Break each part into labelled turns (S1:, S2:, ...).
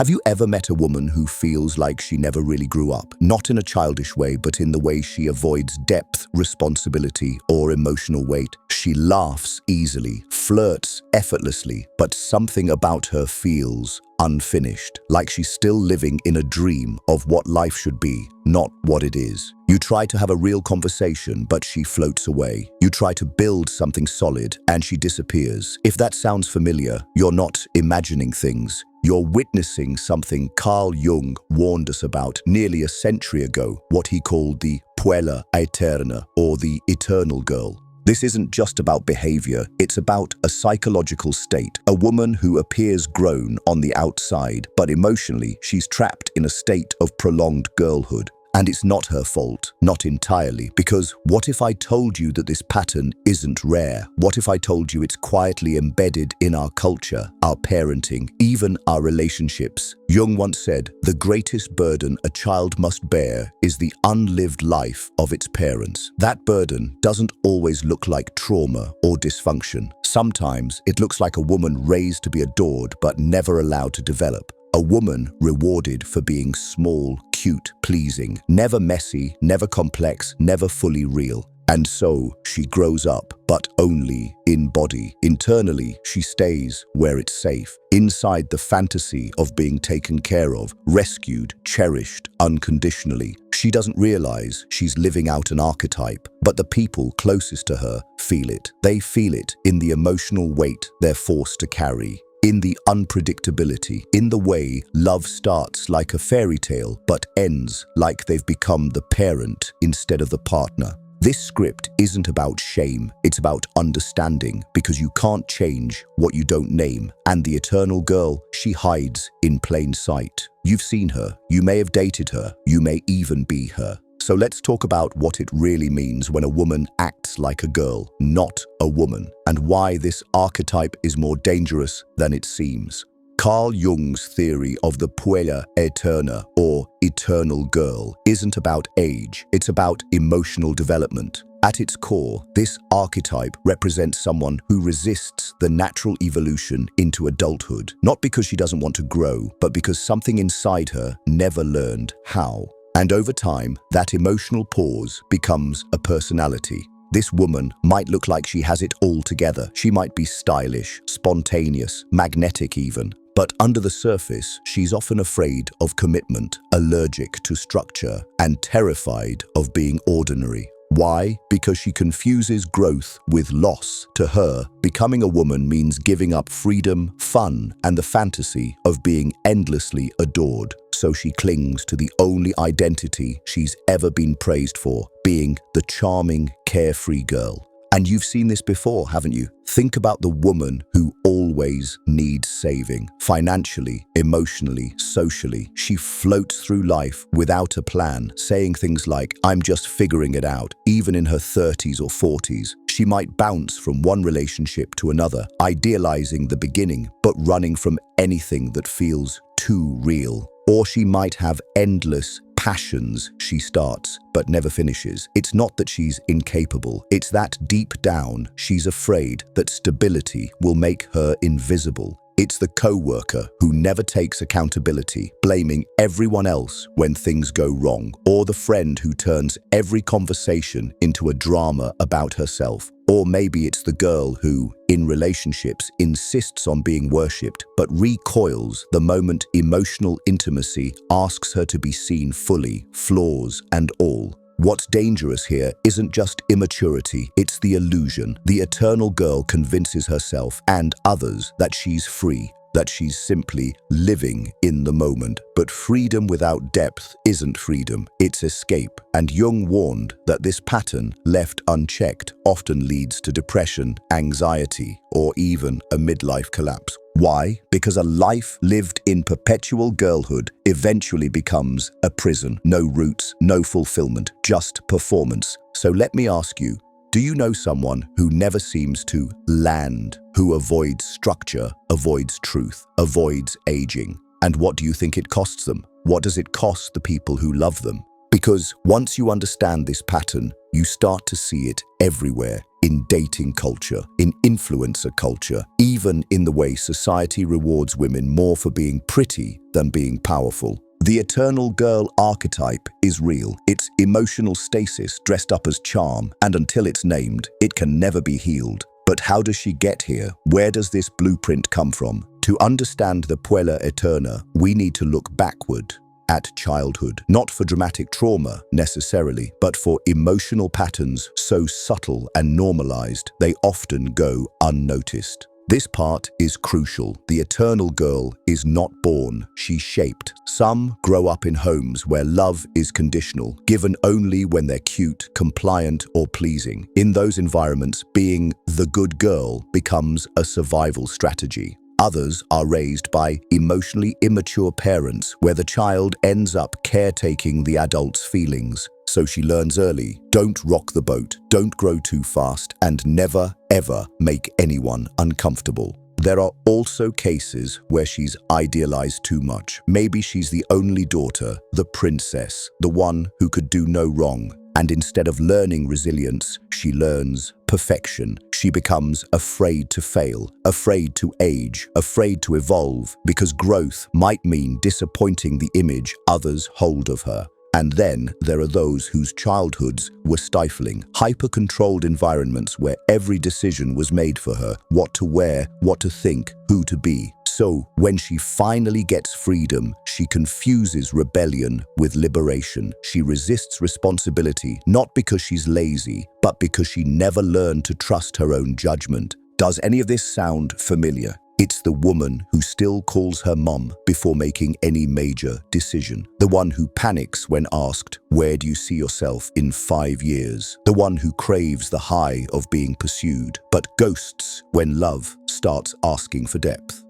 S1: Have you ever met a woman who feels like she never really grew up? Not in a childish way, but in the way she avoids depth, responsibility, or emotional weight. She laughs easily, flirts effortlessly, but something about her feels unfinished, like she's still living in a dream of what life should be, not what it is. You try to have a real conversation, but she floats away. You try to build something solid, and she disappears. If that sounds familiar, you're not imagining things. You're witnessing something Carl Jung warned us about nearly a century ago, what he called the Puella Aeterna, or the Eternal Girl. This isn't just about behavior, it's about a psychological state, a woman who appears grown on the outside, but emotionally she's trapped in a state of prolonged girlhood. And it's not her fault, not entirely, because what if I told you that this pattern isn't rare? What if I told you it's quietly embedded in our culture, our parenting, even our relationships? Jung once said, "The greatest burden a child must bear is the unlived life of its parents." That burden doesn't always look like trauma or dysfunction. Sometimes it looks like a woman raised to be adored but never allowed to develop. A woman rewarded for being small, cute, pleasing, never messy, never complex, never fully real. And so she grows up, but only in body. Internally, she stays where it's safe, inside the fantasy of being taken care of, rescued, cherished, unconditionally. She doesn't realize she's living out an archetype, but the people closest to her feel it. They feel it in the emotional weight they're forced to carry, in the unpredictability, in the way love starts like a fairy tale but ends like they've become the parent instead of the partner. This script isn't about shame, it's about understanding, because you can't change what you don't name. And the Eternal Girl, she hides in plain sight. You've seen her, you may have dated her, you may even be her. So let's talk about what it really means when a woman acts like a girl, not a woman, and why this archetype is more dangerous than it seems. Carl Jung's theory of the Puella Aeterna, or Eternal Girl, isn't about age, it's about emotional development. At its core, this archetype represents someone who resists the natural evolution into adulthood, not because she doesn't want to grow, but because something inside her never learned how. And over time, that emotional pause becomes a personality. This woman might look like she has it all together. She might be stylish, spontaneous, magnetic even. But under the surface, she's often afraid of commitment, allergic to structure, and terrified of being ordinary. Why? Because she confuses growth with loss. To her, becoming a woman means giving up freedom, fun, and the fantasy of being endlessly adored. So she clings to the only identity she's ever been praised for, being the charming, carefree girl. And you've seen this before, haven't you? Think about the woman who always needs saving, financially, emotionally, socially. She floats through life without a plan, saying things like, "I'm just figuring it out." Even in her 30s or 40s, she might bounce from one relationship to another, idealizing the beginning, but running from anything that feels too real. Or she might have endless passions she starts but never finishes. It's not that she's incapable, it's that deep down she's afraid that stability will make her invisible. It's the co-worker who never takes accountability, blaming everyone else when things go wrong, or the friend who turns every conversation into a drama about herself. Or maybe it's the girl who, in relationships, insists on being worshipped, but recoils the moment emotional intimacy asks her to be seen fully, flaws and all. What's dangerous here isn't just immaturity, it's the illusion. The Eternal Girl convinces herself and others that she's free, that she's simply living in the moment. But freedom without depth isn't freedom, it's escape. And Jung warned that this pattern, left unchecked, often leads to depression, anxiety, or even a midlife collapse. Why? Because a life lived in perpetual girlhood eventually becomes a prison. No roots, no fulfillment, just performance. So let me ask you, do you know someone who never seems to land, who avoids structure, avoids truth, avoids aging? And what do you think it costs them? What does it cost the people who love them? Because once you understand this pattern, you start to see it everywhere, in dating culture, in influencer culture, even in the way society rewards women more for being pretty than being powerful. The eternal girl archetype is real. It's emotional stasis dressed up as charm, and until it's named, it can never be healed. But how does she get here? Where does this blueprint come from? To understand the Puella Aeterna, we need to look backward at childhood, not for dramatic trauma necessarily, but for emotional patterns so subtle and normalized they often go unnoticed. This part is crucial. The eternal girl is not born, she's shaped. Some grow up in homes where love is conditional, given only when they're cute, compliant, or pleasing. In those environments, being the good girl becomes a survival strategy. Others are raised by emotionally immature parents where the child ends up caretaking the adult's feelings. So she learns early, don't rock the boat, don't grow too fast, and never, ever make anyone uncomfortable. There are also cases where she's idealized too much. Maybe she's the only daughter, the princess, the one who could do no wrong. And instead of learning resilience, she learns perfection. She becomes afraid to fail, afraid to age, afraid to evolve, because growth might mean disappointing the image others hold of her. And then there are those whose childhoods were stifling, hyper-controlled environments where every decision was made for her, what to wear, what to think, who to be. So when she finally gets freedom, she confuses rebellion with liberation. She resists responsibility, not because she's lazy, but because she never learned to trust her own judgment. Does any of this sound familiar? It's the woman who still calls her mom before making any major decision. The one who panics when asked, "Where do you see yourself in 5 years?" The one who craves the high of being pursued, but ghosts when love starts asking for depth.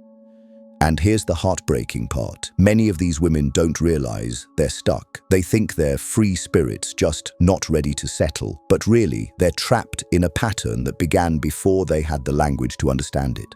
S1: And here's the heartbreaking part. Many of these women don't realize they're stuck. They think they're free spirits just not ready to settle, but really they're trapped in a pattern that began before they had the language to understand it.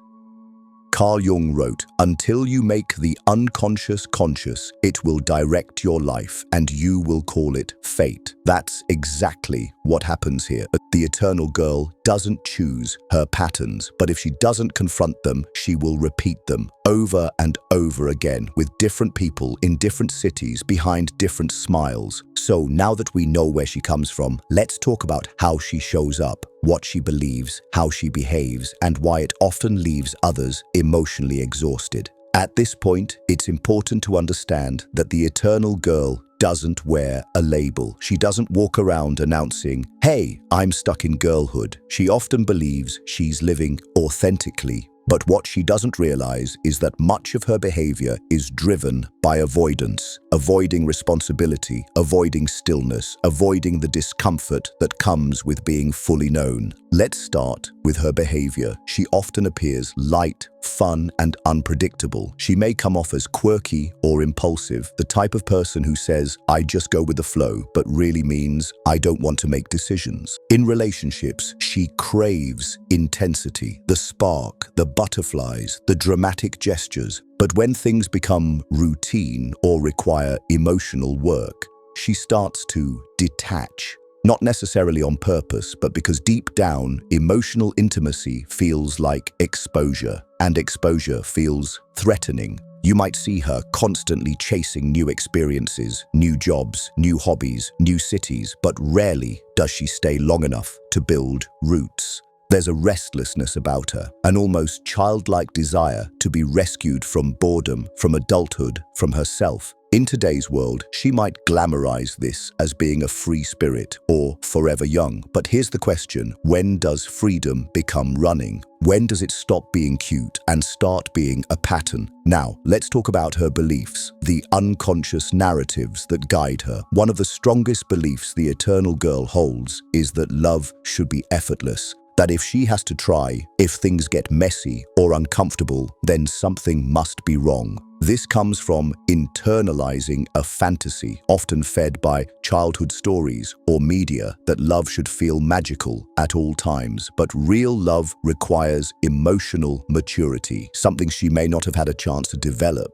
S1: Carl Jung wrote, "Until you make the unconscious conscious, it will direct your life and you will call it fate." That's exactly what happens here. The eternal girl doesn't choose her patterns, but if she doesn't confront them, she will repeat them over and over again with different people in different cities behind different smiles. So now that we know where she comes from, let's talk about how she shows up, what she believes, how she behaves, and why it often leaves others emotionally exhausted. At this point, it's important to understand that the eternal girl doesn't wear a label. She doesn't walk around announcing, "Hey, I'm stuck in girlhood." She often believes she's living authentically. But what she doesn't realize is that much of her behavior is driven by avoidance, avoiding responsibility, avoiding stillness, avoiding the discomfort that comes with being fully known. Let's start with her behavior. She often appears light, fun, and unpredictable. She may come off as quirky or impulsive, the type of person who says, "I just go with the flow," but really means, "I don't want to make decisions." In relationships, she craves intensity, the spark, the butterflies, the dramatic gestures. But when things become routine or require emotional work, she starts to detach. Not necessarily on purpose, but because deep down, emotional intimacy feels like exposure, and exposure feels threatening. You might see her constantly chasing new experiences, new jobs, new hobbies, new cities, but rarely does she stay long enough to build roots. There's a restlessness about her, an almost childlike desire to be rescued from boredom, from adulthood, from herself. In today's world, she might glamorize this as being a free spirit or forever young. But here's the question: when does freedom become running? When does it stop being cute and start being a pattern? Now, let's talk about her beliefs, the unconscious narratives that guide her. One of the strongest beliefs the eternal girl holds is that love should be effortless. That if she has to try, if things get messy or uncomfortable, then something must be wrong. This comes from internalizing a fantasy, often fed by childhood stories or media, that love should feel magical at all times. But real love requires emotional maturity, something she may not have had a chance to develop.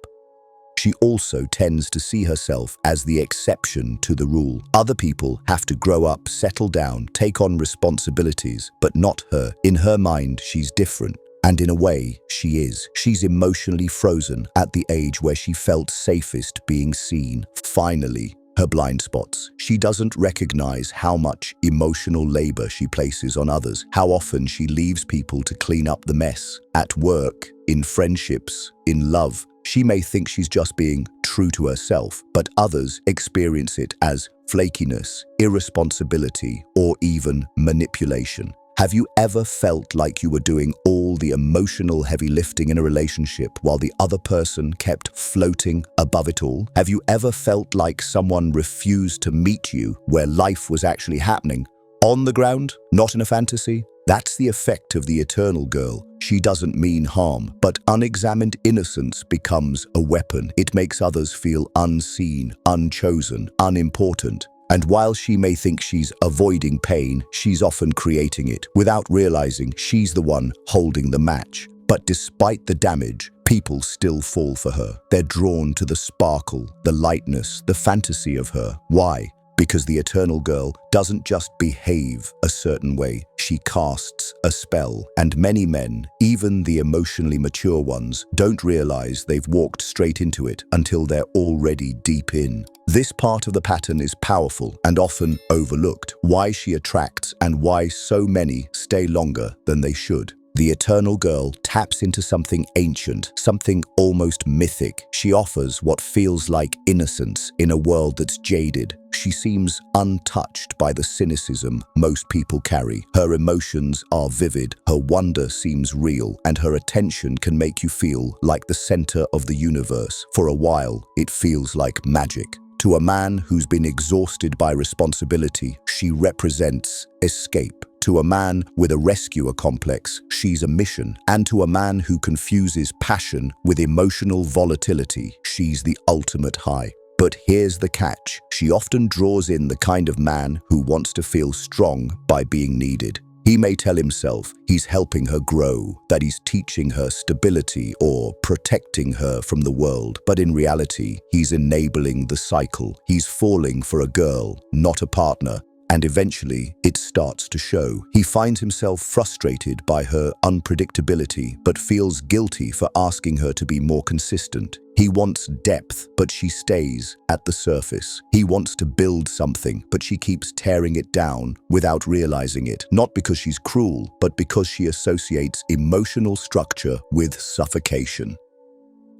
S1: she also tends to see herself as the exception to the rule. Other people have to grow up, settle down, take on responsibilities, but not her. In her mind, she's different. And in a way, she is. She's emotionally frozen at the age where she felt safest being seen. Finally, her blind spots. She doesn't recognize how much emotional labor she places on others, how often she leaves people to clean up the mess. At work, in friendships, in love, she may think she's just being true to herself, but others experience it as flakiness, irresponsibility, or even manipulation. Have you ever felt like you were doing all the emotional heavy lifting in a relationship while the other person kept floating above it all? Have you ever felt like someone refused to meet you where life was actually happening? On the ground, not in a fantasy? That's the effect of the eternal girl. She doesn't mean harm, but unexamined innocence becomes a weapon. It makes others feel unseen, unchosen, unimportant. And while she may think she's avoiding pain, she's often creating it without realizing she's the one holding the match. But despite the damage, people still fall for her. They're drawn to the sparkle, the lightness, the fantasy of her. Why? Because the eternal girl doesn't just behave a certain way, she casts a spell. And many men, even the emotionally mature ones, don't realize they've walked straight into it until they're already deep in. This part of the pattern is powerful and often overlooked. Why she attracts and why so many stay longer than they should. The eternal girl taps into something ancient, something almost mythic. She offers what feels like innocence in a world that's jaded. She seems untouched by the cynicism most people carry. Her emotions are vivid, her wonder seems real, and her attention can make you feel like the center of the universe. For a while, it feels like magic. To a man who's been exhausted by responsibility, she represents escape. To a man with a rescuer complex, she's a mission. And to a man who confuses passion with emotional volatility, she's the ultimate high. But here's the catch. She often draws in the kind of man who wants to feel strong by being needed. He may tell himself he's helping her grow, that he's teaching her stability or protecting her from the world. But in reality, he's enabling the cycle. He's falling for a girl, not a partner. And eventually, it starts to show. He finds himself frustrated by her unpredictability, but feels guilty for asking her to be more consistent. He wants depth, but she stays at the surface. He wants to build something, but she keeps tearing it down without realizing it. Not because she's cruel, but because she associates emotional structure with suffocation.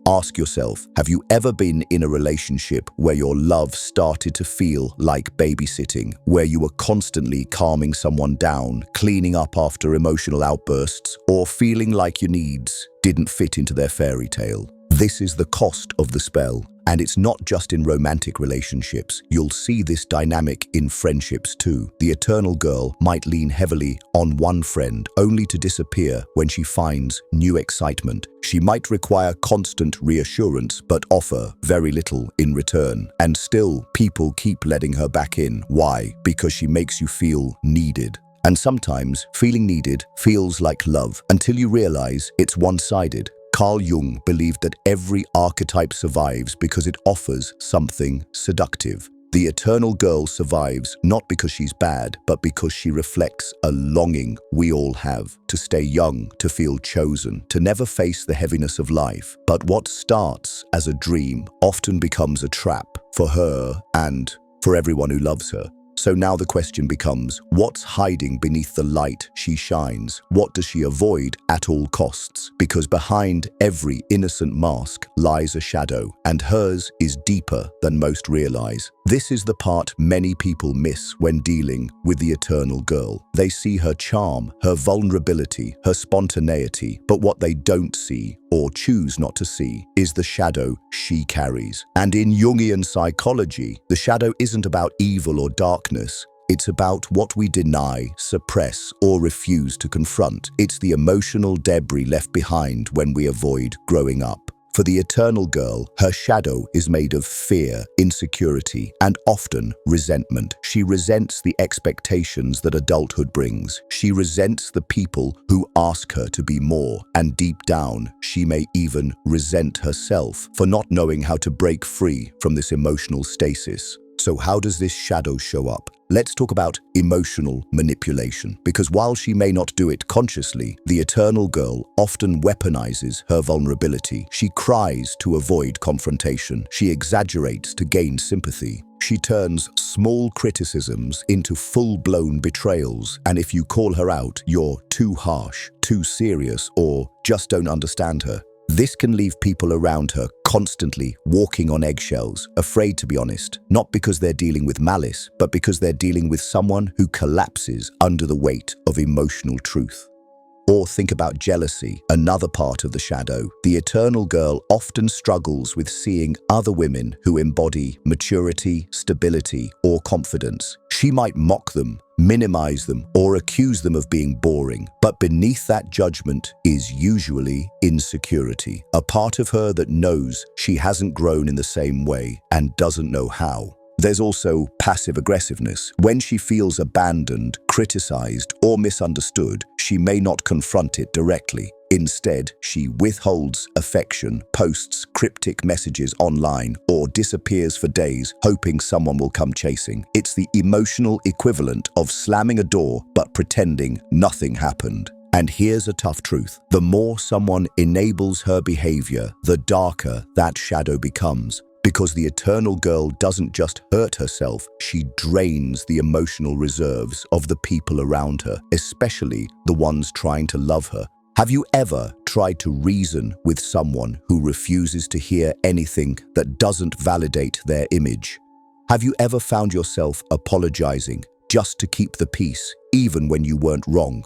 S1: Ask yourself, have you ever been in a relationship where your love started to feel like babysitting, where you were constantly calming someone down, cleaning up after emotional outbursts, or feeling like your needs didn't fit into their fairy tale? This is the cost of the spell, and it's not just in romantic relationships. You'll see this dynamic in friendships too. The eternal girl might lean heavily on one friend, only to disappear when she finds new excitement. She might require constant reassurance, but offer very little in return. And still, people keep letting her back in. Why? Because she makes you feel needed. And sometimes, feeling needed feels like love, until you realize it's one-sided. Carl Jung believed that every archetype survives because it offers something seductive. The eternal girl survives not because she's bad, but because she reflects a longing we all have to stay young, to feel chosen, to never face the heaviness of life. But what starts as a dream often becomes a trap for her and for everyone who loves her. So now the question becomes, what's hiding beneath the light she shines? What does she avoid at all costs? Because behind every innocent mask lies a shadow, and hers is deeper than most realize. This is the part many people miss when dealing with the eternal girl. They see her charm, her vulnerability, her spontaneity, but what they don't see, or choose not to see, is the shadow she carries. And in Jungian psychology, the shadow isn't about evil or darkness. It's about what we deny, suppress, or refuse to confront. It's the emotional debris left behind when we avoid growing up. For the Eternal Girl, her shadow is made of fear, insecurity, and often resentment. She resents the expectations that adulthood brings. She resents the people who ask her to be more, and deep down, she may even resent herself for not knowing how to break free from this emotional stasis. So how does this shadow show up? Let's talk about emotional manipulation, because while she may not do it consciously, the Eternal Girl often weaponizes her vulnerability. She cries to avoid confrontation. She exaggerates to gain sympathy. She turns small criticisms into full-blown betrayals, and if you call her out, you're too harsh, too serious, or just don't understand her. This can leave people around her constantly walking on eggshells, afraid to be honest, not because they're dealing with malice, but because they're dealing with someone who collapses under the weight of emotional truth. Or think about jealousy, another part of the shadow. The Eternal Girl often struggles with seeing other women who embody maturity, stability, or confidence. She might mock them, minimize them, or accuse them of being boring. But beneath that judgment is usually insecurity, a part of her that knows she hasn't grown in the same way and doesn't know how. There's also passive aggressiveness. When she feels abandoned, criticized, or misunderstood, she may not confront it directly. Instead, she withholds affection, posts cryptic messages online, or disappears for days, hoping someone will come chasing. It's the emotional equivalent of slamming a door but pretending nothing happened. And here's a tough truth. The more someone enables her behavior, the darker that shadow becomes. Because the Eternal Girl doesn't just hurt herself, she drains the emotional reserves of the people around her, especially the ones trying to love her. Have you ever tried to reason with someone who refuses to hear anything that doesn't validate their image? Have you ever found yourself apologizing just to keep the peace, even when you weren't wrong?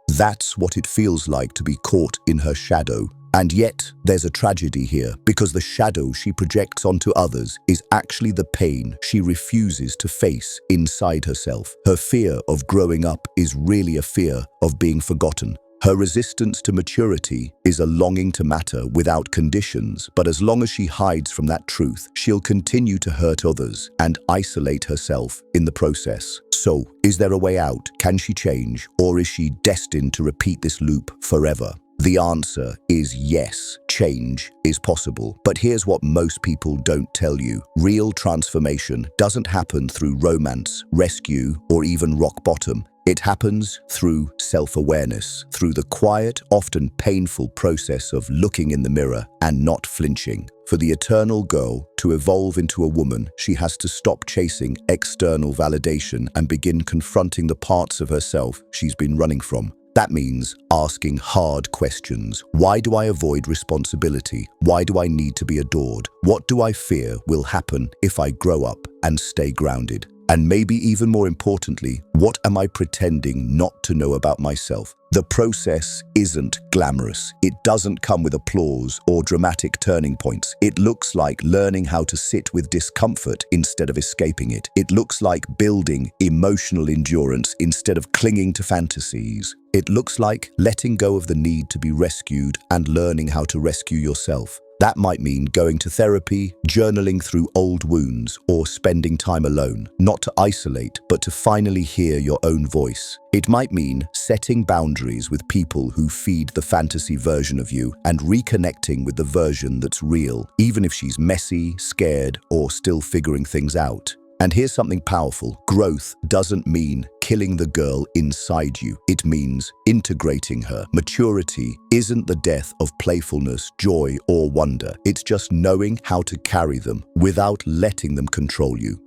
S1: That's what it feels like to be caught in her shadow. And yet, there's a tragedy here, because the shadow she projects onto others is actually the pain she refuses to face inside herself. Her fear of growing up is really a fear of being forgotten. Her resistance to maturity is a longing to matter without conditions, but as long as she hides from that truth, she'll continue to hurt others and isolate herself in the process. So, is there a way out? Can she change, or is she destined to repeat this loop forever? The answer is yes, change is possible. But here's what most people don't tell you. Real transformation doesn't happen through romance, rescue, or even rock bottom. It happens through self-awareness, through the quiet, often painful process of looking in the mirror and not flinching. For the Eternal Girl to evolve into a woman, she has to stop chasing external validation and begin confronting the parts of herself she's been running from. That means asking hard questions. Why do I avoid responsibility? Why do I need to be adored? What do I fear will happen if I grow up and stay grounded? And maybe even more importantly, what am I pretending not to know about myself? The process isn't glamorous. It doesn't come with applause or dramatic turning points. It looks like learning how to sit with discomfort instead of escaping it. It looks like building emotional endurance instead of clinging to fantasies. It looks like letting go of the need to be rescued and learning how to rescue yourself. That might mean going to therapy, journaling through old wounds, or spending time alone, not to isolate, but to finally hear your own voice. It might mean setting boundaries with people who feed the fantasy version of you and reconnecting with the version that's real, even if she's messy, scared, or still figuring things out. And here's something powerful. Growth doesn't mean killing the girl inside you. It means integrating her. Maturity isn't the death of playfulness, joy, or wonder. It's just knowing how to carry them without letting them control you.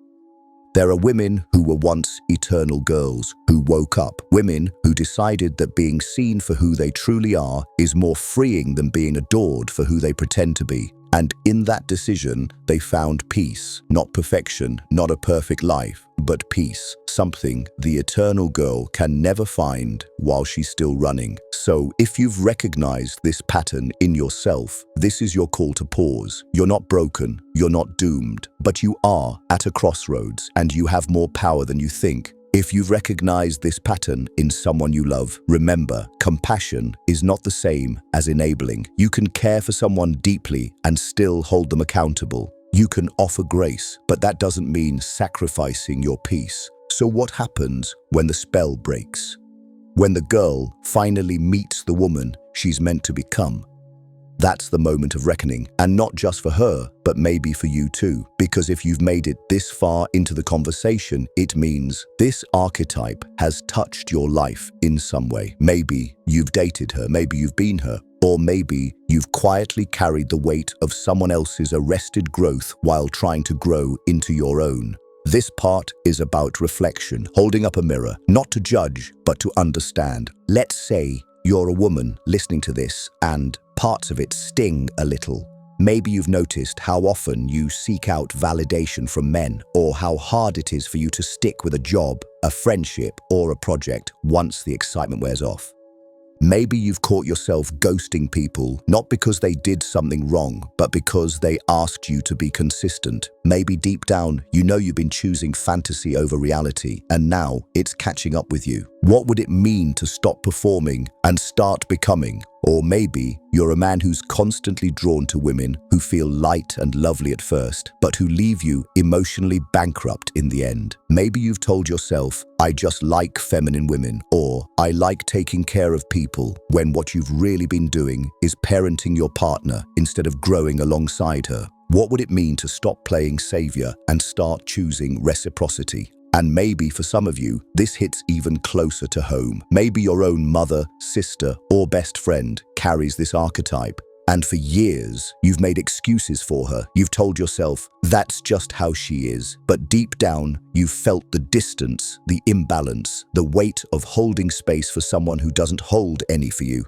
S1: There are women who were once eternal girls who woke up. Women who decided that being seen for who they truly are is more freeing than being adored for who they pretend to be. And in that decision, they found peace, not perfection, not a perfect life, but peace, something the Eternal Girl can never find while she's still running. So if you've recognized this pattern in yourself, this is your call to pause. You're not broken, you're not doomed, but you are at a crossroads, and you have more power than you think. If you've recognized this pattern in someone you love, remember, compassion is not the same as enabling. You can care for someone deeply and still hold them accountable. You can offer grace, but that doesn't mean sacrificing your peace. So what happens when the spell breaks? When the girl finally meets the woman she's meant to become? That's the moment of reckoning, and not just for her, but maybe for you too. Because if you've made it this far into the conversation, it means this archetype has touched your life in some way. Maybe you've dated her, maybe you've been her, or maybe you've quietly carried the weight of someone else's arrested growth while trying to grow into your own. This part is about reflection, holding up a mirror, not to judge, but to understand. Let's say you're a woman listening to this and parts of it sting a little. Maybe you've noticed how often you seek out validation from men, or how hard it is for you to stick with a job, a friendship, or a project once the excitement wears off. Maybe you've caught yourself ghosting people, not because they did something wrong, but because they asked you to be consistent. Maybe deep down, you know you've been choosing fantasy over reality, and now it's catching up with you. What would it mean to stop performing and start becoming? Or maybe you're a man who's constantly drawn to women who feel light and lovely at first, but who leave you emotionally bankrupt in the end. Maybe you've told yourself, I just like feminine women, or I like taking care of people, when what you've really been doing is parenting your partner instead of growing alongside her. What would it mean to stop playing savior and start choosing reciprocity? And maybe for some of you, this hits even closer to home. Maybe your own mother, sister, or best friend carries this archetype. And for years, you've made excuses for her. You've told yourself, that's just how she is. But deep down, you've felt the distance, the imbalance, the weight of holding space for someone who doesn't hold any for you.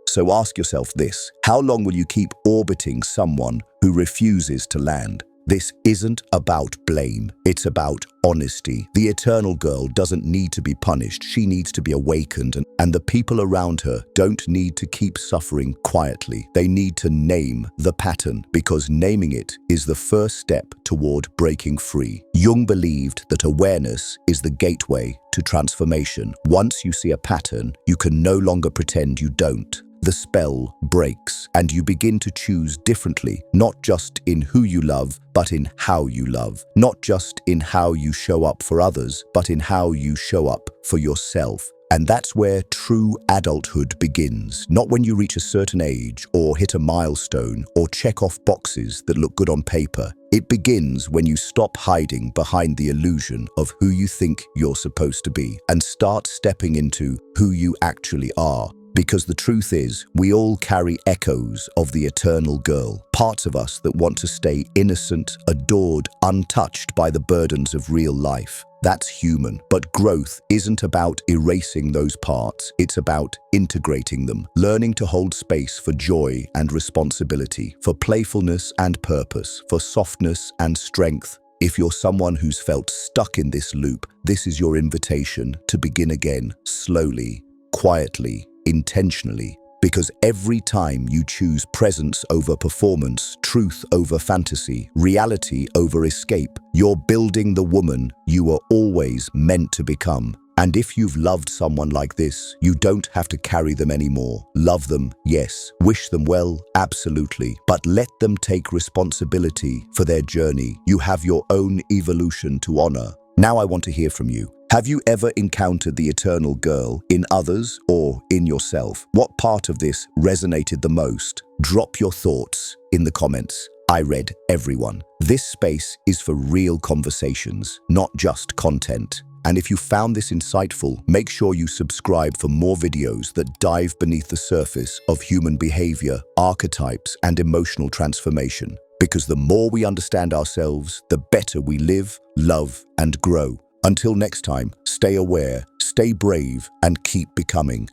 S1: So ask yourself this: how long will you keep orbiting someone who refuses to land? This isn't about blame, it's about honesty. The eternal girl doesn't need to be punished, she needs to be awakened, and the people around her don't need to keep suffering quietly. They need to name the pattern, because naming it is the first step toward breaking free. Jung believed that awareness is the gateway to transformation. Once you see a pattern, you can no longer pretend you don't. The spell breaks, and you begin to choose differently, not just in who you love, but in how you love. Not just in how you show up for others, but in how you show up for yourself. And that's where true adulthood begins. Not when you reach a certain age, or hit a milestone, or check off boxes that look good on paper. It begins when you stop hiding behind the illusion of who you think you're supposed to be, and start stepping into who you actually are. Because the truth is, we all carry echoes of the eternal girl, parts of us that want to stay innocent, adored, untouched by the burdens of real life. That's human, but growth isn't about erasing those parts, it's about integrating them, learning to hold space for joy and responsibility, for playfulness and purpose, for softness and strength. If you're someone who's felt stuck in this loop, this is your invitation to begin again, slowly, quietly, intentionally, because every time you choose presence over performance, truth over fantasy, reality over escape, you're building the woman you were always meant to become. And if you've loved someone like this, you don't have to carry them anymore. Love them, yes. Wish them well, absolutely. But let them take responsibility for their journey. You have your own evolution to honor. Now I want to hear from you. Have you ever encountered the eternal girl in others or in yourself? What part of this resonated the most? Drop your thoughts in the comments. I read everyone. This space is for real conversations, not just content. And if you found this insightful, make sure you subscribe for more videos that dive beneath the surface of human behavior, archetypes, and emotional transformation. Because the more we understand ourselves, the better we live, love, and grow. Until next time, stay aware, stay brave, and keep becoming.